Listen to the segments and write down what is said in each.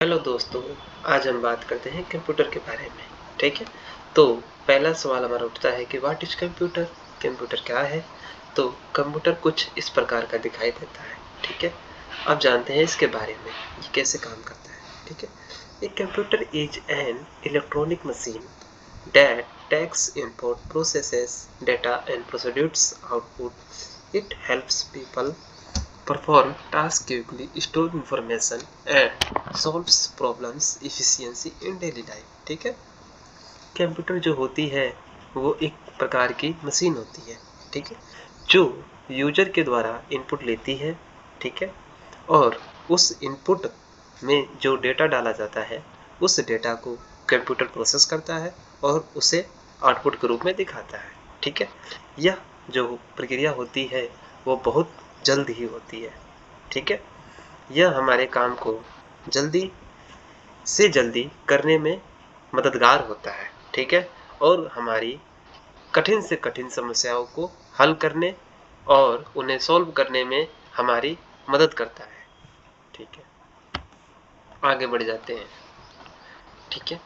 Hello दोस्तों, आज हम बात करते हैं कंप्यूटर के बारे में। ठीक है, तो पहला सवाल हमारा उठता है कि व्हाट इज कंप्यूटर। कंप्यूटर क्या है? तो कंप्यूटर कुछ इस प्रकार का दिखाई देता है। ठीक है, अब जानते हैं इसके बारे में, ये कैसे काम करता है। ठीक है, एक computer is an electronic machine that takes input, processes data and produces output. It helps people perform tasks quickly, store information and solves problems efficiency in daily life। ठीक है, कंप्यूटर जो होती है वो एक प्रकार की मशीन होती है। ठीक है, जो यूजर के द्वारा इनपुट लेती है। ठीक है, और उस इनपुट में जो डेटा डाला जाता है उस डेटा को कंप्यूटर प्रोसेस करता है और उसे आउटपुट के रूप में दिखाता है। ठीक है, यह जो प्रक्रिया होती है वो बहुत जल्द ही होती है। ठीक है, यह हमारे काम को जल्दी से जल्दी करने में मददगार होता है। ठीक है, और हमारी कठिन से कठिन समस्याओं को हल करने और उन्हें सॉल्व करने में हमारी मदद करता है। ठीक है, आगे बढ़ जाते हैं। ठीक है,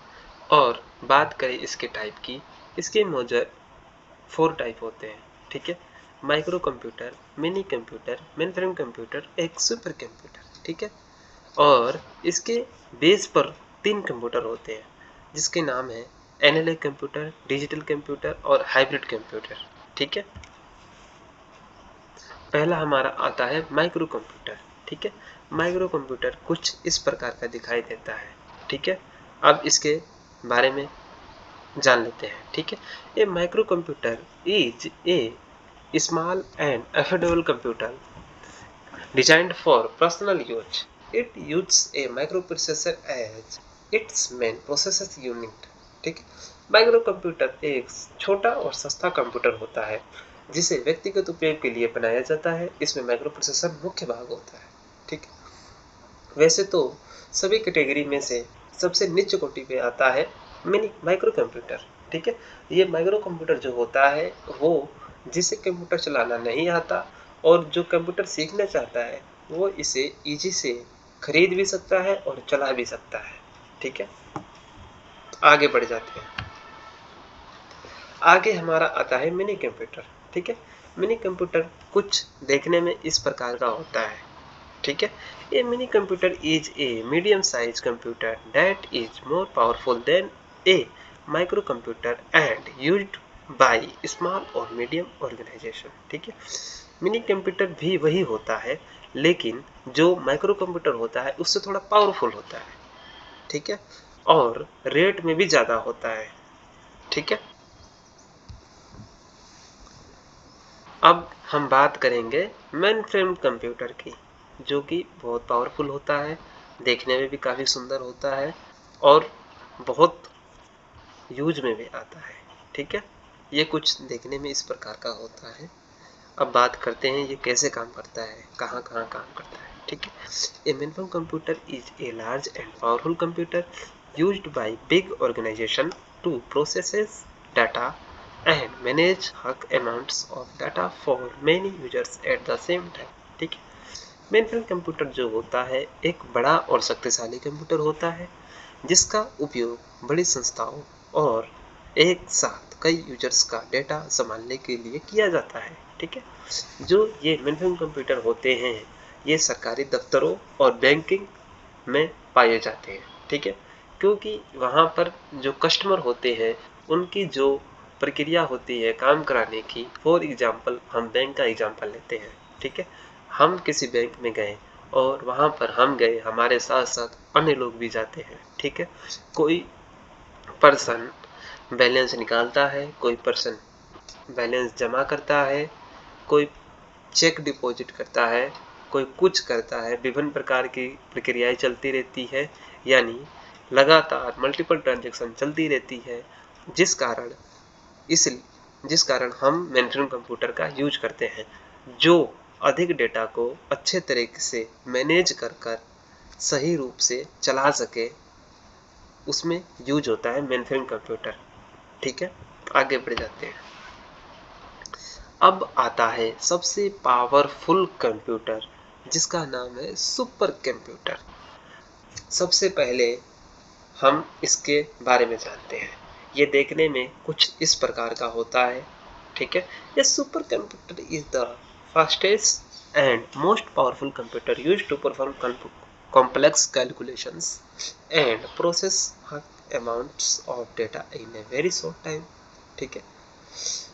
और बात करें इसके टाइप की, इसके मौजूद 4 टाइप होते हैं। ठीक है, micro computer, mini computer, main frame computer, एक सुपर कंप्यूटर। ठीक है, और इसके बेस पर 3 कंप्यूटर होते हैं जिसके नाम है एनालॉग कंप्यूटर, डिजिटल कंप्यूटर और हाइब्रिड कंप्यूटर। ठीक है, पहला हमारा आता है माइक्रो कंप्यूटर। ठीक है, माइक्रो कंप्यूटर कुछ इस प्रकार का दिखाई देता है। ठीक है, अब इसके बारे में जान लेते हैं। ठीक है, a micro computer is a small and affordable computer designed for personal use. It uses a microprocessor as its main processing unit। ठीक है, माइक्रो कंप्यूटर एक छोटा और सस्ता कंप्यूटर होता है जिसे व्यक्तिगत उपयोग के लिए बनाया जाता है। इसमें माइक्रो प्रोसेसर मुख्य भाग होता है। ठीक है, वैसे तो सभी कैटेगरी में से सबसे निच्च कोटि पे आता है मिनी माइक्रो कंप्यूटर। ठीक है, ये माइक्रो कंप्यूटर जो होता है वो जिसे कंप्यूटर चलाना नहीं आता और जो कंप्यूटर सीखना चाहता है वो इसे इजी से खरीद भी सकता है और चला भी सकता है। ठीक है, आगे बढ़ जाते हैं। आगे हमारा आता है मिनी कंप्यूटर। ठीक है, मिनी कंप्यूटर कुछ देखने में इस प्रकार का होता है। ठीक है, a mini computer is a medium size computer that is more powerful than a micro computer and used by small और मीडियम ऑर्गेनाइजेशन। ठीक है, मिनी कंप्यूटर भी वही होता है लेकिन जो माइक्रो कंप्यूटर होता है उससे थोड़ा पावरफुल होता है। ठीक है, और रेट में भी ज़्यादा होता है। ठीक है, अब हम बात करेंगे मेन फ्रेम कंप्यूटर की, जो कि बहुत पावरफुल होता है, देखने में भी काफ़ी सुंदर होता है और बहुत यूज में भी आता है। ठीक है, ये कुछ देखने में इस प्रकार का होता है। अब बात करते हैं ये कैसे काम करता है, कहाँ कहाँ काम करता है। ठीक है, a mainframe computer is a large and powerful computer used by big organisation to process data and manage high amounts of data for many users at the same time। ठीक है, मेनफ्रेम कंप्यूटर जो होता है एक बड़ा और शक्तिशाली computer होता है जिसका उपयोग बड़ी संस्थाओं और एक साथ कई यूजर्स का डेटा संभालने के लिए किया जाता है। ठीक है, जो ये मेनफ्रेम कंप्यूटर होते हैं ये सरकारी दफ्तरों और बैंकिंग में पाए जाते हैं। ठीक है, क्योंकि वहाँ पर जो कस्टमर होते हैं उनकी जो प्रक्रिया होती है काम कराने की, फॉर एग्जांपल हम बैंक का एग्जांपल लेते हैं। ठीक है, हम किसी बैंक में गए और वहाँ पर हम गए, हमारे साथ साथ अन्य लोग भी जाते हैं। ठीक है, कोई पर्सन बैलेंस निकालता है, कोई पर्सन बैलेंस जमा करता है, कोई चेक डिपॉजिट करता है, कोई कुछ करता है, विभिन्न प्रकार की प्रक्रियाएं चलती रहती है, यानी लगातार मल्टीपल ट्रांजैक्शन चलती रहती है, जिस कारण इस जिस कारण हम मेनफ्रेम कंप्यूटर का यूज करते हैं जो अधिक डेटा को अच्छे तरीके से मैनेज कर कर सही रूप से चला सके, उसमें यूज होता है मेनफ्रेम कंप्यूटर। ठीक है, आगे बढ़ जाते हैं। अब आता है सबसे पावरफुल कंप्यूटर जिसका नाम है सुपर कंप्यूटर। सबसे पहले हम इसके बारे में जानते हैं। ये देखने में कुछ इस प्रकार का होता है, ठीक है। ये super computer is the fastest and most powerful computer used to perform complex calculations and process amounts of data in a very short time, ठीक है।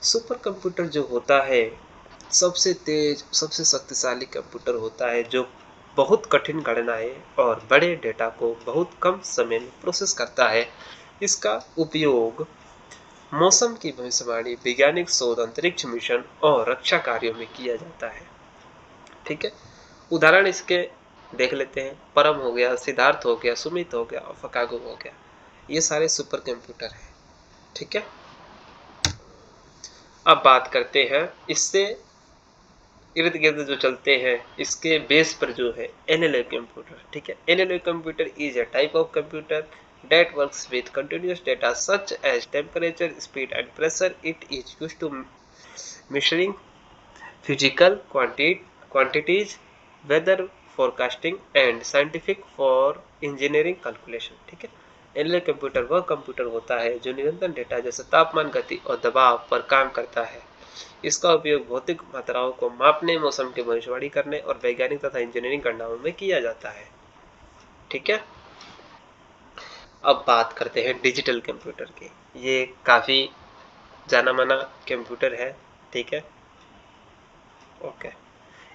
सुपर कंप्यूटर जो होता है सबसे तेज, सबसे शक्तिशाली कंप्यूटर होता है जो बहुत कठिन गणनाएं और बड़े डेटा को बहुत कम समय में प्रोसेस करता है। इसका उपयोग मौसम की भविष्यवाणी, वैज्ञानिक शोध, अंतरिक्ष मिशन और रक्षा कार्यों में किया जाता है, ठीक है। उदाहरण इसके देख लेते हैं। परम हो गया, सिद्धार्थ हो गया, सुमित हो गया और फकागो हो गया, ये सारे सुपर कंप्यूटर हैं, ठीक है। अब बात करते हैं इससे इर्द गिर्द जो चलते हैं, इसके बेस पर जो है एनालॉग कंप्यूटर, ठीक है। Analogue computer is a type of computer that works with continuous data such as temperature, speed and pressure. It is used to measuring physical quantities, weather forecasting and scientific for engineering calculation, ठीक है। Analogue computer वह computer होता है जो निरंतर data जैसे तापमान, गति और दबाव पर काम करता है। इसका उपयोग भौतिक मात्राओं को मापने, मौसम की भविष्यवाणी करने और वैज्ञानिक तथा इंजीनियरिंग गणनाओं में किया जाता है, ठीक है। अब बात करते हैं डिजिटल कंप्यूटर की। ये काफ़ी जाना माना कंप्यूटर है, ठीक है, ओके।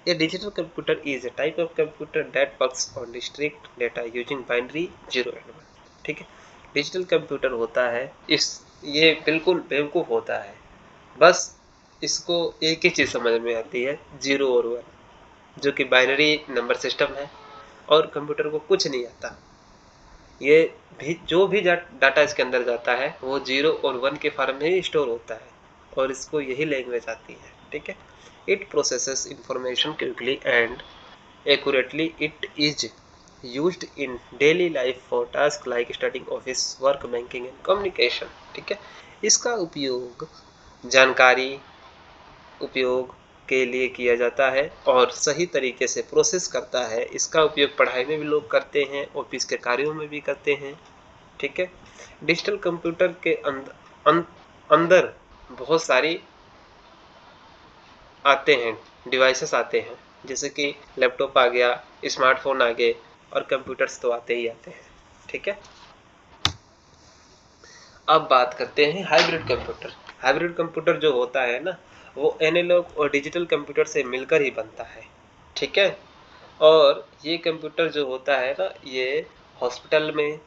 ये digital computer is A type of computer that works on district data using binary 0 and 1, ठीक है। डिजिटल कंप्यूटर होता है ये बिल्कुल बेवकूफ़ होता है, बस इसको एक ही चीज़ समझ में आती है, 0 और 1, जो कि बाइनरी नंबर सिस्टम है और कंप्यूटर को कुछ नहीं आता। ये भी जो भी डाटा इसके अंदर जाता है वो 0 और 1 के फॉर्म में ही स्टोर होता है और इसको यही लैंग्वेज आती है, ठीक है। It processes information quickly and accurately. It is used in daily life for task like studying, office work, banking and communication, ठीक है। इसका उपयोग जानकारी उपयोग के लिए किया जाता है और सही तरीके से प्रोसेस करता है। इसका उपयोग पढ़ाई में भी लोग करते हैं, ऑफिस के कार्यों में भी करते हैं, ठीक है। डिजिटल कंप्यूटर के अंदर बहुत सारी आते हैं, डिवाइसेस आते हैं, जैसे कि लैपटॉप आ गया, स्मार्टफोन आ गए और कंप्यूटर्स तो आते ही आते हैं, ठीक है। अब बात करते हैं हाइब्रिड कंप्यूटर। हाइब्रिड कंप्यूटर जो होता है ना, वो एनालॉग और डिजिटल कंप्यूटर से मिलकर ही बनता है, ठीक है। और ये कंप्यूटर जो होता है ना, ये हॉस्पिटल में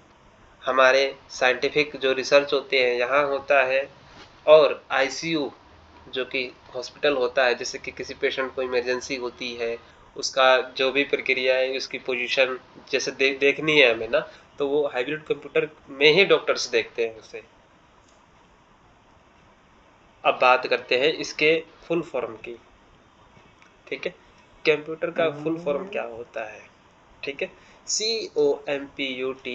हमारे साइंटिफिक जो रिसर्च होते हैं यहाँ होता है, और आईसीयू जो कि हॉस्पिटल होता है, जैसे कि किसी पेशेंट को इमरजेंसी होती है, उसका जो भी प्रक्रिया है, उसकी पोजीशन जैसे देखनी है हमें ना, तो वो हाइब्रिड कंप्यूटर में ही डॉक्टर्स देखते हैं उसे। अब बात करते हैं इसके फुल फॉर्म की, ठीक है। कंप्यूटर का फुल फॉर्म क्या होता है, ठीक है। COMPUTER,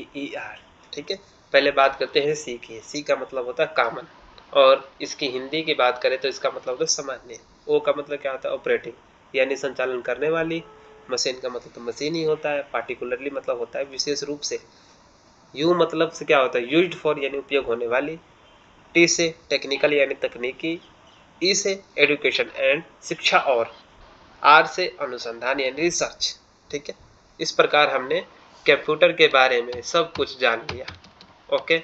ठीक है। पहले बात करते हैं सी की। सी का मतलब होता है कॉमन, और इसकी हिंदी की बात करें तो इसका मतलब होता है सामान्य। ओ का मतलब क्या होता है, ऑपरेटिंग, यानी संचालन करने वाली। मशीन का मतलब तो मशीन ही होता है। पार्टिकुलरली मतलब होता है विशेष रूप से। यू मतलब से क्या होता है, यूज्ड फॉर यानी उपयोग होने वाली। टी से टेक्निकल यानी तकनीकी। ई से एजुकेशन एंड शिक्षा, और आर से अनुसंधान यानी रिसर्च, ठीक है। इस प्रकार हमने कंप्यूटर के बारे में सब कुछ जान लिया, ओके।